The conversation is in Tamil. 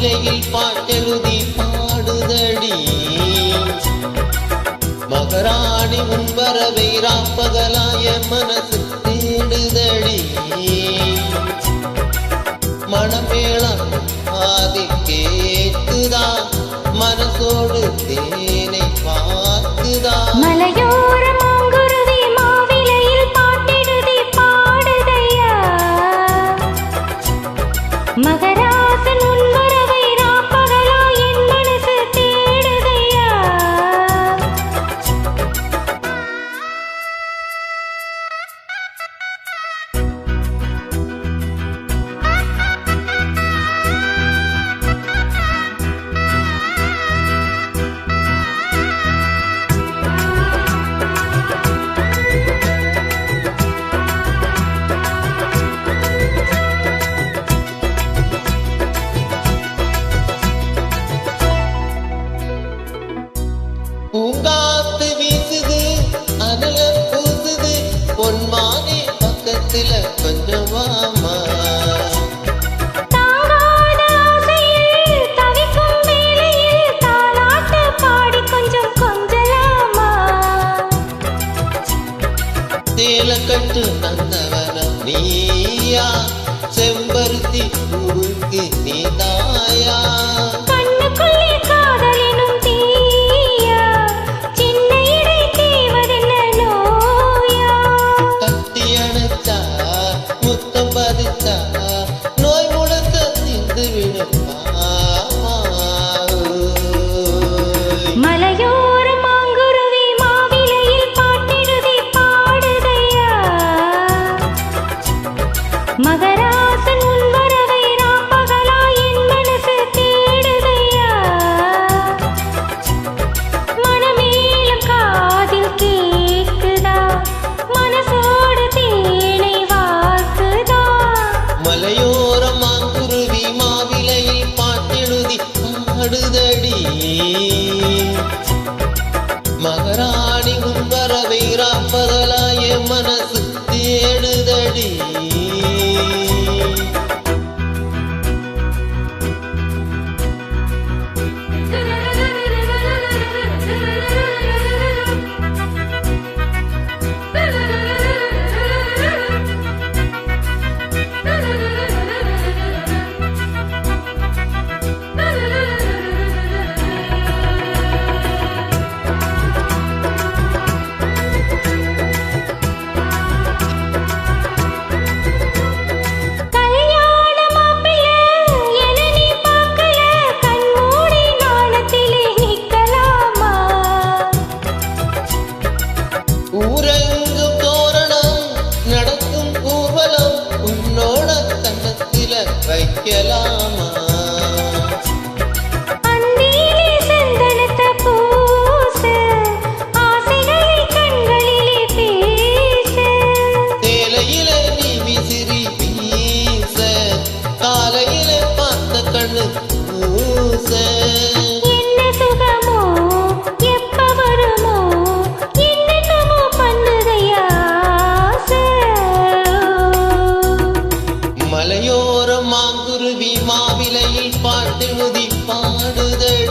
மாவிலையில் பாட்டெழுதி பாடுதடி மகராணி உன் வரவை ராப்பகலாய மனசு தேடுதடி மணமேளம் ஆதி கேட்டுதா மனசோடு தேனை பார்த்துதா மலையோர மாங்குருவி மாவிலையில் பாட்டெழுதி பாடுதையா மகராசன் உன் வரவை ராப்பகலா என் மனசு தேடுதையா பூங்காத்து வீசுது அனல பூசுது பொன்மானே பக்கத்துல கொஞ்சம் வாமா தாங்காத ஆசையில் தவிக்கும் வேளையில் தாலாட்டு பாடி கொஞ்சம் கொஞ்சலாமா தேல கட்டு நந்தவனம் நீயா செம்பருத்தி பூவுக்கு நீதாயா கண்ணுக்குள்ளே காதலினும் தீயா சின்ன இடை தீவதென்ன நோயா கட்டி அணைச்சா முத்தம் பதிச்சா நோய் முழுக்க தீர்ந்து விடும் மலையோர மாங்குருவி மாவிலையில் பாட்டெழுதி பாடுதையா மகராசன் உன் வரவை ராப்பகலா என் மனசு தேடுதையா மனமேலும் காதில் கேட்குதா மனசோடு தேனை வார்க்குதா மலையோர மாங்குருவி மாவிலையில் பாட்டெழுதி பாடுதடி மகராணி உன் வரவை ராப்பகலாய மனசு தேடுதடி கல்யாண மாப்பிள்ளை என நீ பார்க்கல கண்மூடி நாணத்திலே நிக்கலாமா ஊரெங்கும் தோரணம் நடக்கும் ஊர்வலம் உன்னோட கண்ணத்தில வைக்கலாமா அந்தியிலே சந்தனத்தை பூச ஆசைகளை கண்களிலே பேச தேலையில நீ விசிறி வீச காலையில பார்த்த கண்ணு பூச என்ன சுகமோ எப்ப வருமோ என்னென்னமோ பண்ணுதையா ஆசை. மலையோர மாங்குருவி மாவிலையில் பாட்டெழுதி பாடுதடி